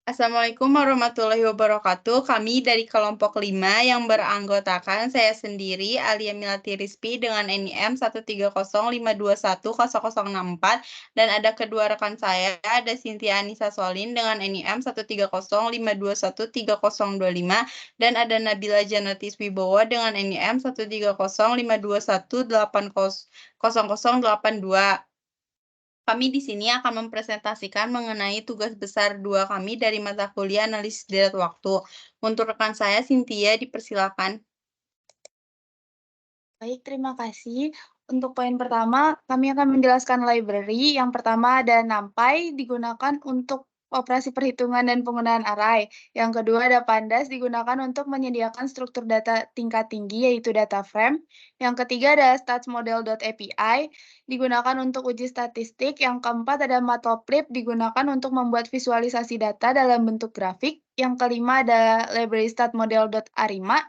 Assalamualaikum warahmatullahi wabarakatuh. Kami dari kelompok 5 yang beranggotakan saya sendiri, Alia Milati Rizky dengan NIM 13052100064 dan ada kedua rekan saya, ada Cynthia Anissa Solin dengan NIM 13052130025 dan ada Nabila Janatis Wibowo dengan NIM 13052180082. Kami di sini akan mempresentasikan mengenai tugas besar 2 kami dari mata kuliah analisis deret waktu. Untuk rekan saya, Cynthia, dipersilakan. Baik, terima kasih. Untuk poin pertama, kami akan menjelaskan library. Yang pertama ada NumPy, digunakan untuk operasi perhitungan dan penggunaan array. Yang kedua ada Pandas, digunakan untuk menyediakan struktur data tingkat tinggi, yaitu data frame. Yang ketiga ada statsmodel.api, digunakan untuk uji statistik. Yang keempat ada Matplotlib, digunakan untuk membuat visualisasi data dalam bentuk grafik. Yang kelima ada library statmodel.arima,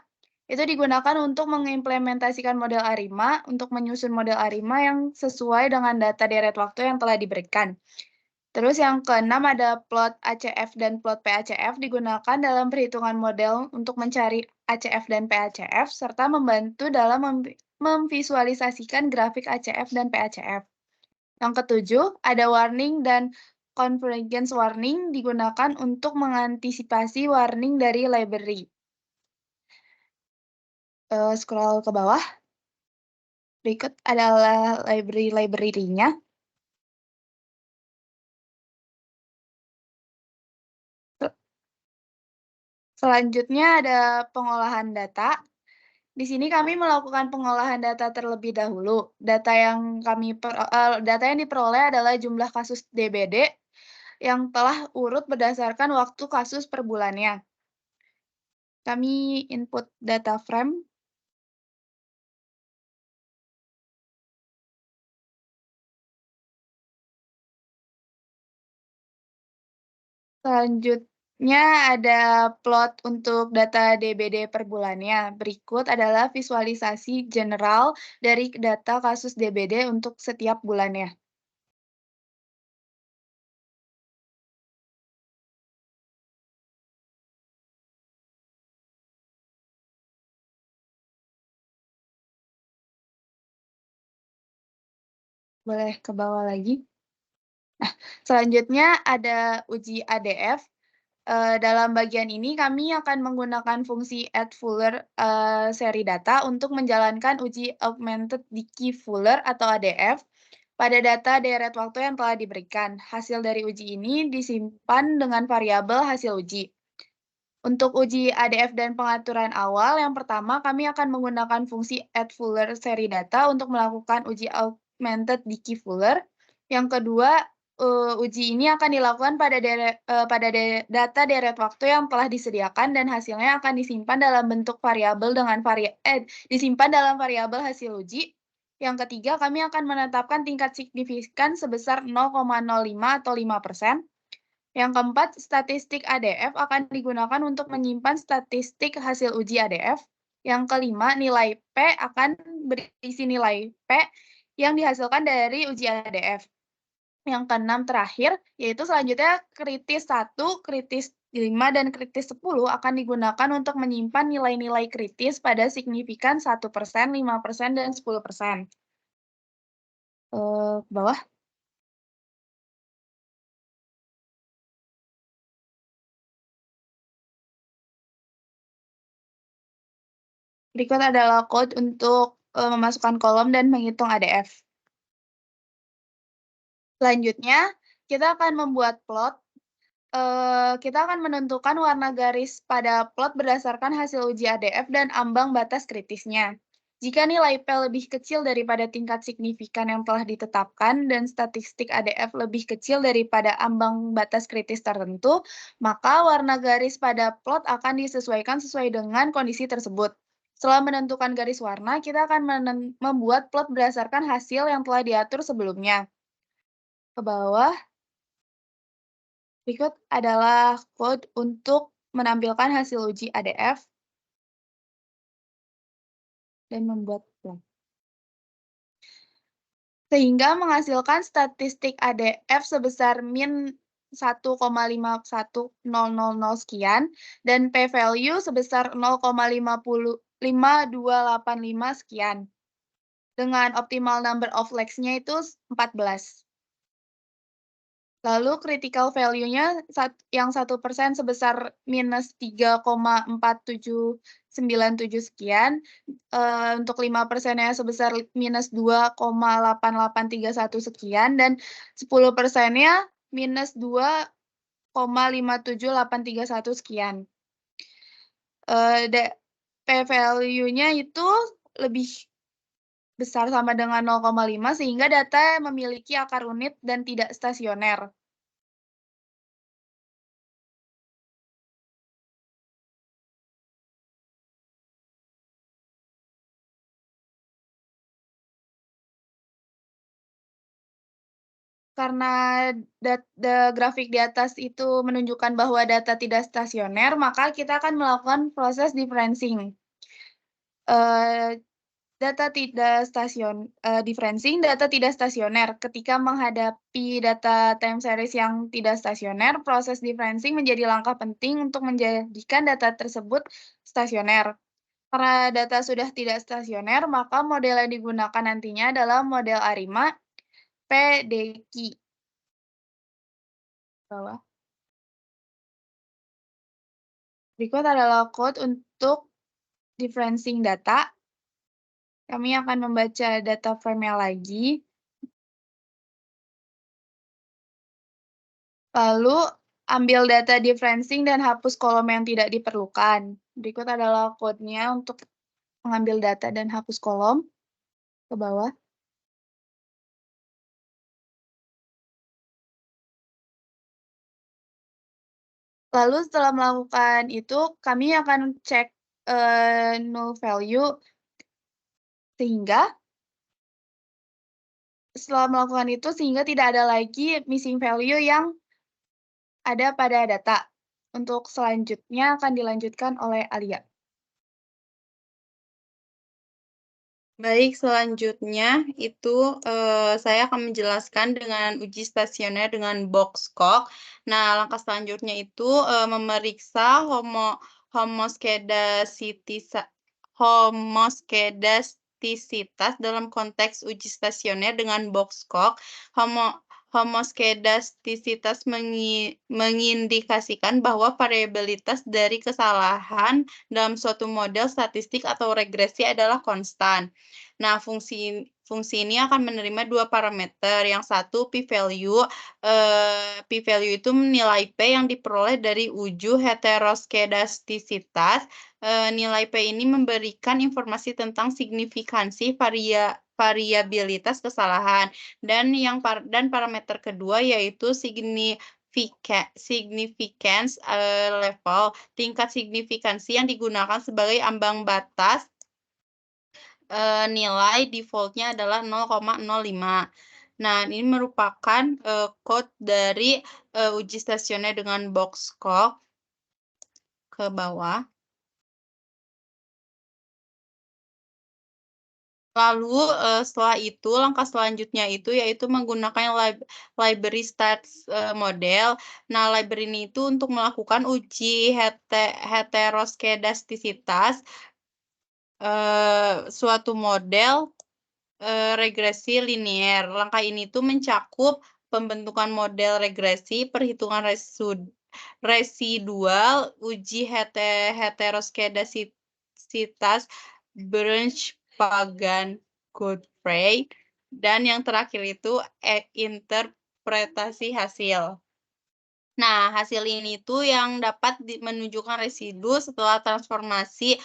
itu digunakan untuk mengimplementasikan model ARIMA, untuk menyusun model ARIMA yang sesuai dengan data deret waktu yang telah diberikan. Terus yang keenam ada plot ACF dan plot PACF, digunakan dalam perhitungan model untuk mencari ACF dan PACF, serta membantu dalam memvisualisasikan grafik ACF dan PACF. Yang ketujuh, ada warning dan convergence warning, digunakan untuk mengantisipasi warning dari library. Scroll ke bawah. Berikut adalah library-nya. Selanjutnya ada pengolahan data. Di sini kami melakukan pengolahan data terlebih dahulu. Data yang diperoleh adalah jumlah kasus DBD yang telah urut berdasarkan waktu kasus per bulannya. Kami input data frame. Selanjutnya ada plot untuk data DBD per bulannya. Berikut adalah visualisasi general dari data kasus DBD untuk setiap bulannya. Boleh ke bawah lagi. Nah, selanjutnya ada uji ADF. Dalam bagian ini kami akan menggunakan fungsi add_fuller seri data untuk menjalankan uji augmented decay fuller atau ADF pada data deret waktu yang telah diberikan. Hasil dari uji ini disimpan dengan variabel hasil uji. Untuk uji ADF dan pengaturan awal, yang pertama kami akan menggunakan fungsi add_fuller seri data untuk melakukan uji augmented decay fuller. Yang kedua, uji ini akan dilakukan pada data deret waktu yang telah disediakan dan hasilnya akan disimpan dalam bentuk variabel dengan disimpan dalam variabel hasil uji. Yang ketiga, kami akan menetapkan tingkat signifikan sebesar 0,05 atau 5%. Yang keempat, statistik ADF akan digunakan untuk menyimpan statistik hasil uji ADF. Yang kelima, nilai P akan berisi nilai P yang dihasilkan dari uji ADF. Yang keenam terakhir, yaitu selanjutnya kritis 1, kritis 5, dan kritis 10 akan digunakan untuk menyimpan nilai-nilai kritis pada signifikan 1%, 5%, dan 10%. Ke bawah. Berikut adalah code untuk memasukkan kolom dan menghitung ADF. Selanjutnya, kita akan membuat plot. Kita akan menentukan warna garis pada plot berdasarkan hasil uji ADF dan ambang batas kritisnya. Jika nilai P lebih kecil daripada tingkat signifikan yang telah ditetapkan dan statistik ADF lebih kecil daripada ambang batas kritis tertentu, maka warna garis pada plot akan disesuaikan sesuai dengan kondisi tersebut. Setelah menentukan garis warna, kita akan membuat plot berdasarkan hasil yang telah diatur sebelumnya. Ke bawah. Berikut adalah code untuk menampilkan hasil uji ADF dan membuat plot. Sehingga menghasilkan statistik ADF sebesar min 1,51000 sekian, dan p-value sebesar 0,52585 sekian, dengan optimal number of legs-nya itu 14. Lalu critical value-nya yang 1% sebesar -3,4797 sekian, untuk 5%-nya sebesar -2,8831 sekian, dan 10%-nya -2,57831 sekian. P-value-nya itu lebih besar sama dengan 0,5 sehingga data memiliki akar unit dan tidak stasioner. Karena grafik di atas itu menunjukkan bahwa data tidak stasioner, maka kita akan melakukan proses differencing. Differencing data tidak stasioner. Ketika menghadapi data time series yang tidak stasioner, proses differencing menjadi langkah penting untuk menjadikan data tersebut stasioner. Karena data sudah tidak stasioner, maka model yang digunakan nantinya adalah model ARIMA PDQ. Bawah. Berikut adalah code untuk differencing data. Kami akan membaca data frame-nya lagi. Lalu ambil data differencing dan hapus kolom yang tidak diperlukan. Berikut adalah code-nya untuk mengambil data dan hapus kolom ke bawah. Lalu setelah melakukan itu, kami akan cek null value, sehingga setelah melakukan itu, sehingga tidak ada lagi missing value yang ada pada data. Untuk selanjutnya akan dilanjutkan oleh Alia. Baik, selanjutnya itu saya akan menjelaskan dengan uji stasioner dengan boxcock. Nah, langkah selanjutnya itu memeriksa homoskedastisitas dalam konteks uji stasioner dengan boxcock. Homoskedastisitas mengindikasikan bahwa variabilitas dari kesalahan dalam suatu model statistik atau regresi adalah konstan. Nah, fungsi ini akan menerima dua parameter. Yang satu p-value. P-value itu nilai P yang diperoleh dari uji heteroskedastisitas. Nilai P ini memberikan informasi tentang signifikansi variabilitas kesalahan. Dan parameter kedua yaitu significance level, tingkat signifikansi yang digunakan sebagai ambang batas. Nilai default-nya adalah 0,05. Nah, ini merupakan code dari uji stasioner dengan boxcock ke bawah. Lalu setelah itu langkah selanjutnya itu yaitu menggunakan library stats model. Nah, library ini itu untuk melakukan uji heteroskedastisitas suatu model regresi linier. Langkah ini tuh mencakup pembentukan model regresi, perhitungan residual, uji heteroskedastisitas Bunch-Pagan-Godfrey, dan yang terakhir itu interpretasi hasil. Nah, hasil ini tuh yang dapat menunjukkan residu setelah transformasi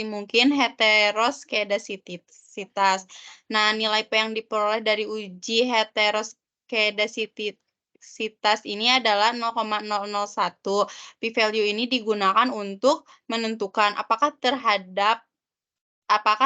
mungkin heteroskedastisitas. Nah, nilai P yang diperoleh dari uji heteroskedastisitas ini adalah 0,001. P-value ini digunakan untuk menentukan apakah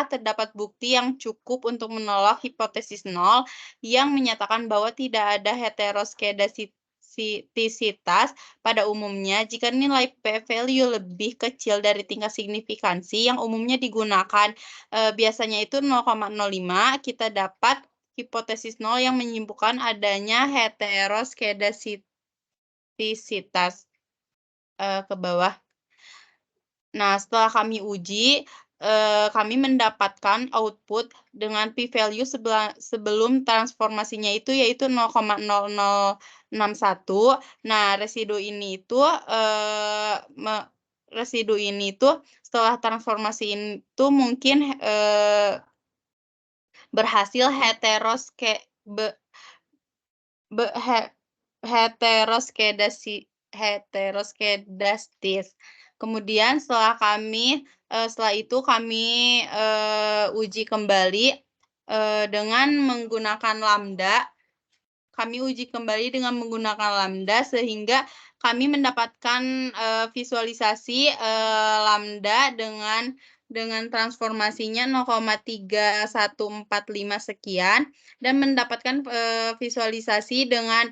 terdapat bukti yang cukup untuk menolak hipotesis nol yang menyatakan bahwa tidak ada heteroskedastisitas pada umumnya jika nilai p-value lebih kecil dari tingkat signifikansi yang umumnya digunakan biasanya itu 0,05, kita dapat hipotesis nol yang menyimpulkan adanya heteroskedasitisitas. Ke bawah. Nah, setelah kami uji, kami mendapatkan output dengan p-value sebelum transformasinya itu yaitu 0,0061. Nah, residu ini itu setelah transformasi itu mungkin, berhasil be he heteroskedastis. Kemudian setelah itu kami, uji kembali, dengan menggunakan lambda. Kami uji kembali dengan menggunakan lambda sehingga kami mendapatkan, visualisasi, lambda dengan transformasinya 0,3145 sekian dan mendapatkan, visualisasi dengan,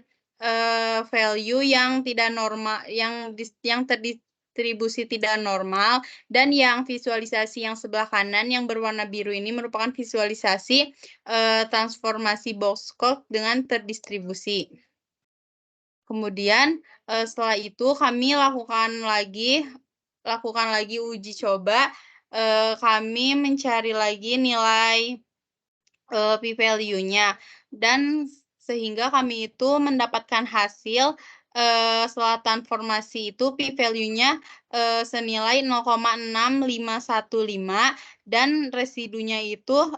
value yang tidak normal yang terdistribusi tidak normal dan yang visualisasi yang sebelah kanan yang berwarna biru ini merupakan visualisasi, transformasi Box-Cox dengan terdistribusi. Kemudian, setelah itu kami lakukan lagi uji coba, kami mencari lagi nilai, p-value-nya dan sehingga kami itu mendapatkan hasil, setelah transformasi itu p-value-nya, senilai 0,6515 dan residunya itu,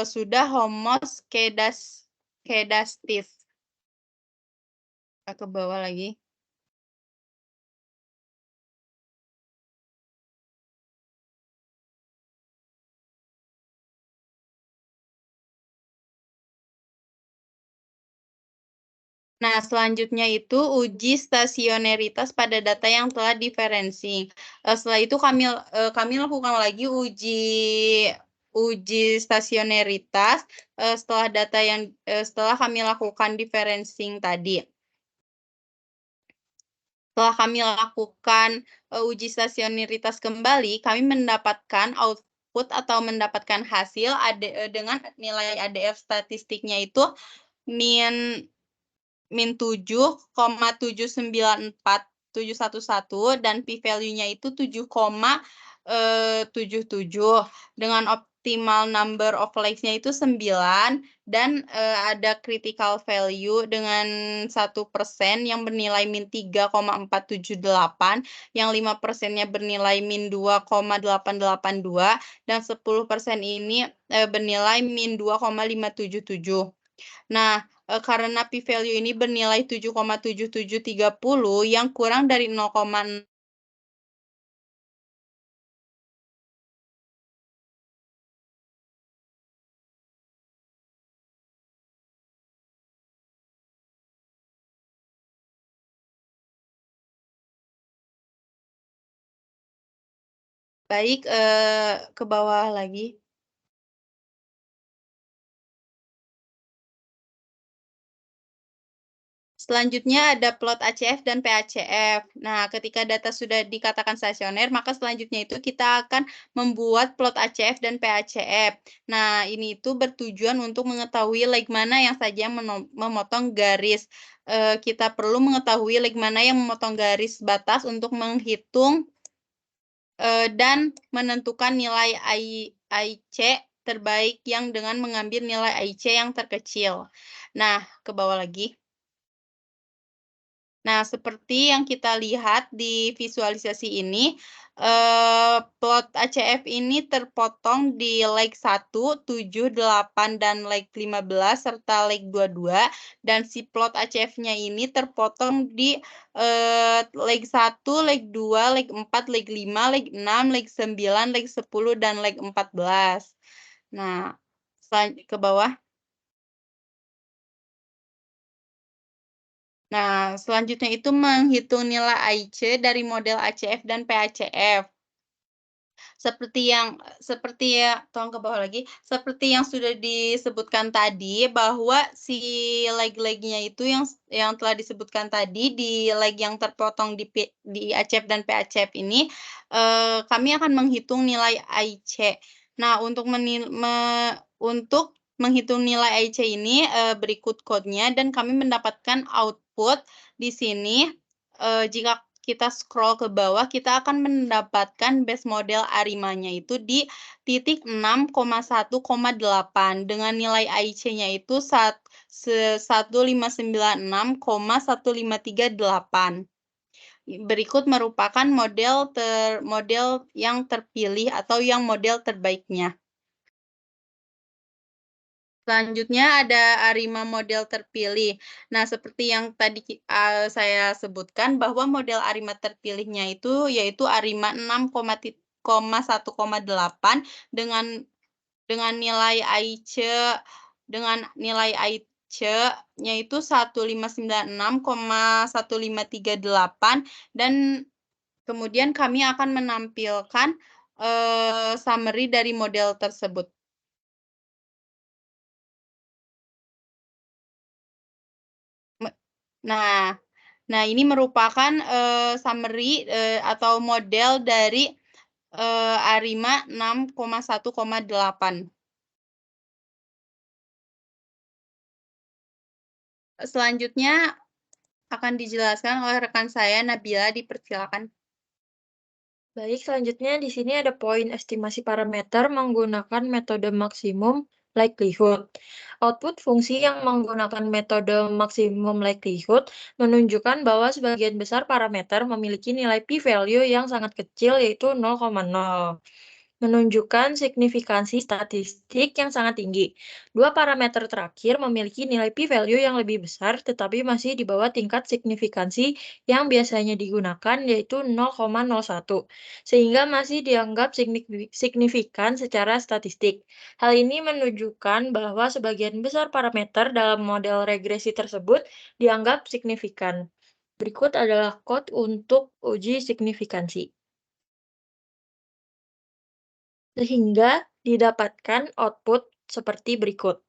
sudah homoskedastis. Ke bawah lagi. Nah, selanjutnya itu uji stasioneritas pada data yang telah diferencing. Setelah itu kami lakukan lagi uji stasioneritas, setelah kami lakukan diferencing tadi. Setelah kami lakukan, uji stasioneritas kembali, kami mendapatkan output atau mendapatkan hasil dengan nilai ADF statistiknya itu -7,794711 dan p-value-nya itu 7,77 dengan optimal number of likes-nya itu 9 dan, ada critical value dengan 1% yang bernilai -3,478, yang 5%-nya bernilai -2,882 dan 10% ini, bernilai -2,577. Nah, karena p-value ini bernilai 7,7730 yang kurang dari 0, baik, ke bawah lagi. Selanjutnya ada plot ACF dan PACF. Nah, ketika data sudah dikatakan stasioner, maka selanjutnya itu kita akan membuat plot ACF dan PACF. Nah, ini itu bertujuan untuk mengetahui leg mana yang saja yang memotong garis. Kita perlu mengetahui leg mana yang memotong garis batas untuk menghitung dan menentukan nilai IC terbaik yang dengan mengambil nilai IC yang terkecil. Nah, ke bawah lagi. Nah, seperti yang kita lihat di visualisasi ini, plot ACF ini terpotong di leg 1, 7, 8, dan leg 15, serta leg 22, dan si plot ACF-nya ini terpotong di leg 1, leg 2, leg 4, leg 5, leg 6, leg 9, leg 10, dan leg 14. Nah, ke bawah. Nah, selanjutnya itu menghitung nilai IC dari model ACF dan PACF. Tolong ke bawah lagi, seperti yang sudah disebutkan tadi bahwa si leg-legnya itu yang telah disebutkan tadi di leg yang terpotong di ACF dan PACF ini, kami akan menghitung nilai IC. Nah, untuk menghitung nilai IC ini, berikut kodenya dan kami mendapatkan output di sini, jika kita scroll ke bawah, kita akan mendapatkan base model Arimanya itu di titik 6,1,8 dengan nilai IC-nya itu 1596,1538. Berikut merupakan model yang terpilih atau yang model terbaiknya. Selanjutnya ada Arima model terpilih. Nah, seperti yang tadi saya sebutkan bahwa model Arima terpilihnya itu yaitu Arima 6,1,8 dengan nilai IC-nya itu 1596,1538 dan kemudian kami akan menampilkan, summary dari model tersebut. Nah nah ini merupakan, summary, atau model dari, Arima 6,1,8. Selanjutnya akan dijelaskan oleh rekan saya Nabila, dipersilakan. Baik, selanjutnya di sini ada poin estimasi parameter menggunakan metode maksimum likelihood. Output fungsi yang menggunakan metode maksimum likelihood menunjukkan bahwa sebagian besar parameter memiliki nilai p-value yang sangat kecil, yaitu 0,0. Menunjukkan signifikansi statistik yang sangat tinggi. Dua parameter terakhir memiliki nilai p-value yang lebih besar, tetapi masih di bawah tingkat signifikansi yang biasanya digunakan, yaitu 0,01, sehingga masih dianggap signifikan secara statistik. Hal ini menunjukkan bahwa sebagian besar parameter dalam model regresi tersebut dianggap signifikan. Berikut adalah code untuk uji signifikansi, sehingga didapatkan output seperti berikut.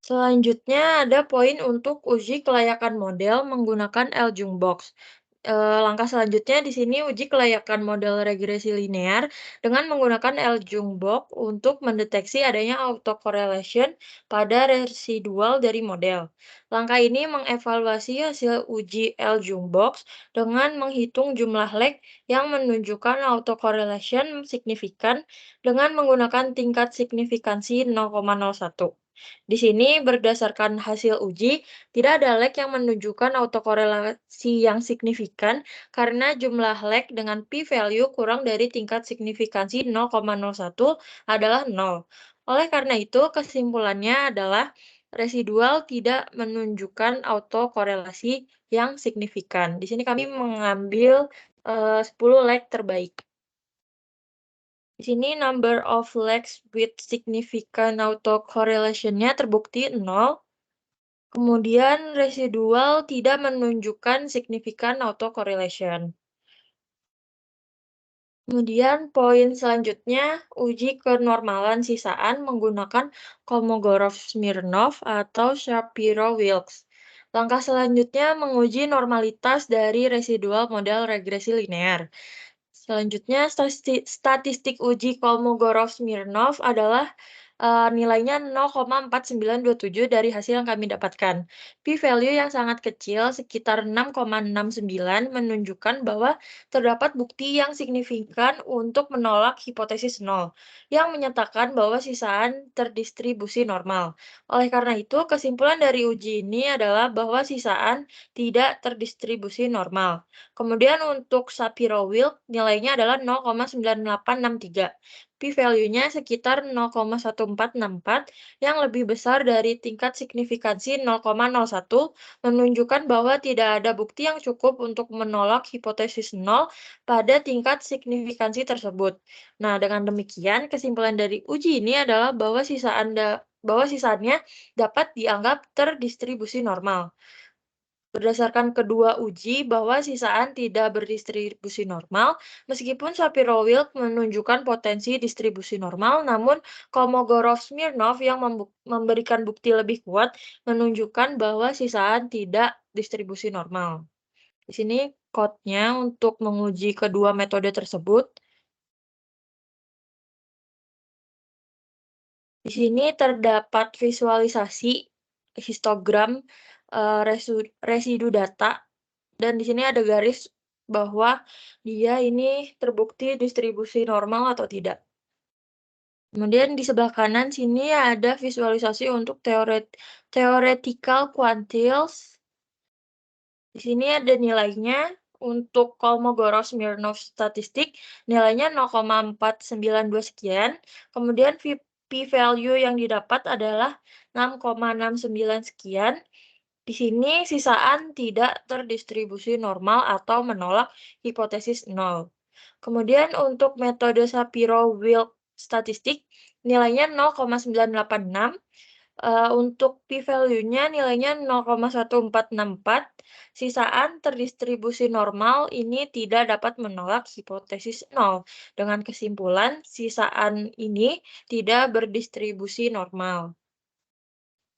Selanjutnya ada poin untuk uji kelayakan model menggunakan LJUNGBOX. Langkah selanjutnya di sini uji kelayakan model regresi linear dengan menggunakan LJUNGBOX untuk mendeteksi adanya autocorrelation pada residual dari model. Langkah ini mengevaluasi hasil uji LJUNGBOX dengan menghitung jumlah leg yang menunjukkan autocorrelation signifikan dengan menggunakan tingkat signifikansi 0,01. Di sini, berdasarkan hasil uji, tidak ada leg yang menunjukkan autokorelasi yang signifikan karena jumlah leg dengan p-value kurang dari tingkat signifikansi 0,01 adalah 0. Oleh karena itu, kesimpulannya adalah residual tidak menunjukkan autokorelasi yang signifikan. Di sini kami mengambil 10 leg terbaik. Di sini number of legs with significant autocorrelation-nya terbukti 0. Kemudian residual tidak menunjukkan signifikan autocorrelation. Kemudian poin selanjutnya, uji kenormalan sisaan menggunakan Kolmogorov-Smirnov atau Shapiro-Wilks. Langkah selanjutnya menguji normalitas dari residual model regresi linear. Selanjutnya, statistik uji Kolmogorov-Smirnov adalah nilainya 0,4927 dari hasil yang kami dapatkan. P-value yang sangat kecil, sekitar 6,69, menunjukkan bahwa terdapat bukti yang signifikan untuk menolak hipotesis nol, yang menyatakan bahwa sisaan terdistribusi normal. Oleh karena itu, kesimpulan dari uji ini adalah bahwa sisaan tidak terdistribusi normal. Kemudian untuk Shapiro-Wilk, nilainya adalah 0,9863. P-value-nya sekitar 0,1464 yang lebih besar dari tingkat signifikansi 0,01, menunjukkan bahwa tidak ada bukti yang cukup untuk menolak hipotesis nol pada tingkat signifikansi tersebut. Nah, dengan demikian, kesimpulan dari uji ini adalah bahwa sisaannya dapat dianggap terdistribusi normal. Berdasarkan kedua uji bahwa sisaan tidak berdistribusi normal, meskipun Shapiro-Wilk menunjukkan potensi distribusi normal, namun Kolmogorov-Smirnov yang memberikan bukti lebih kuat menunjukkan bahwa sisaan tidak distribusi normal. Di sini code-nya untuk menguji kedua metode tersebut. Di sini terdapat visualisasi histogram residu data, dan di sini ada garis bahwa dia ini terbukti distribusi normal atau tidak. Kemudian di sebelah kanan sini ada visualisasi untuk theoretical quantiles. Di sini ada nilainya. Untuk Kolmogorov-Smirnov statistik, nilainya 0,492 sekian. Kemudian p-value yang didapat adalah 6,69 sekian. Di sini sisaan tidak terdistribusi normal atau menolak hipotesis nol. Kemudian untuk metode Shapiro-Wilk statistik, nilainya 0,986. Untuk p-value-nya nilainya 0,1464. Sisaan terdistribusi normal ini tidak dapat menolak hipotesis nol. Dengan kesimpulan, sisaan ini tidak berdistribusi normal.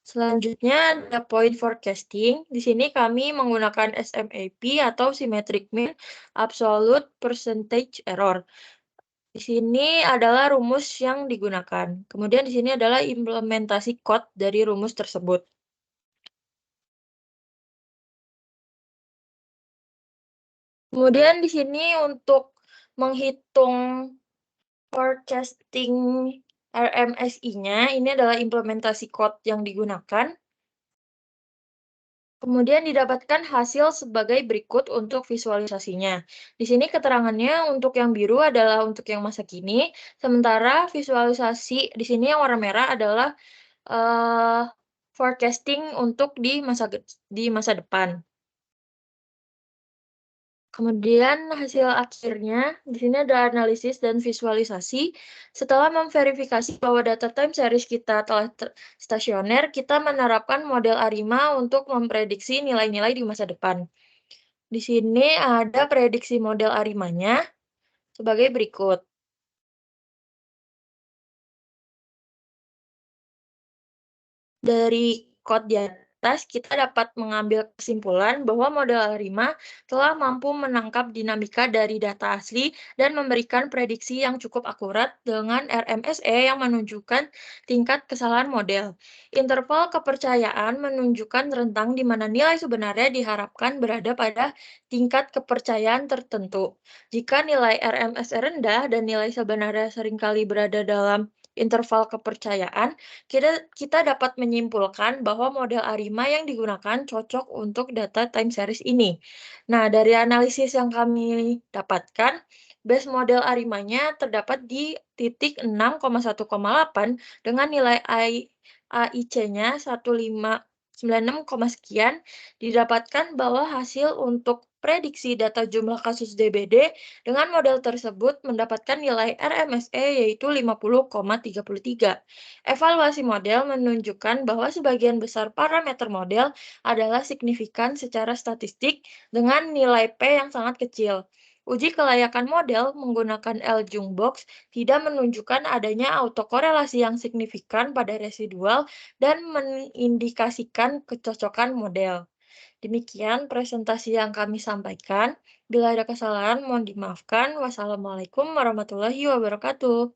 Selanjutnya ada point forecasting. Di sini kami menggunakan SMAP atau Symmetric Mean Absolute Percentage Error. Di sini adalah rumus yang digunakan. Kemudian di sini adalah implementasi code dari rumus tersebut. Kemudian di sini untuk menghitung forecasting RMSI-nya, ini adalah implementasi code yang digunakan. Kemudian didapatkan hasil sebagai berikut untuk visualisasinya. Di sini keterangannya untuk yang biru adalah untuk yang masa kini, sementara visualisasi di sini yang warna merah adalah forecasting untuk di masa depan. Kemudian hasil akhirnya, di sini ada analisis dan visualisasi. Setelah memverifikasi bahwa data time series kita telah stasioner, kita menerapkan model ARIMA untuk memprediksi nilai-nilai di masa depan. Di sini ada prediksi model ARIMA-nya sebagai berikut. Dari code di atas, kita dapat mengambil kesimpulan bahwa model ARIMA telah mampu menangkap dinamika dari data asli dan memberikan prediksi yang cukup akurat dengan RMSE yang menunjukkan tingkat kesalahan model. Interval kepercayaan menunjukkan rentang di mana nilai sebenarnya diharapkan berada pada tingkat kepercayaan tertentu. Jika nilai RMSE rendah dan nilai sebenarnya seringkali berada dalam interval kepercayaan, kita dapat menyimpulkan bahwa model ARIMA yang digunakan cocok untuk data time series ini. Nah, dari analisis yang kami dapatkan, base model ARIMA-nya terdapat di titik 6,1,8 dengan nilai AIC-nya 1596, sekian. Didapatkan bahwa hasil untuk prediksi data jumlah kasus DBD dengan model tersebut mendapatkan nilai RMSE yaitu 50,33. Evaluasi model menunjukkan bahwa sebagian besar parameter model adalah signifikan secara statistik dengan nilai P yang sangat kecil. Uji kelayakan model menggunakan L-Jungbox tidak menunjukkan adanya autokorelasi yang signifikan pada residual dan mengindikasikan kecocokan model. Demikian presentasi yang kami sampaikan. Bila ada kesalahan, mohon dimaafkan. Wassalamualaikum warahmatullahi wabarakatuh.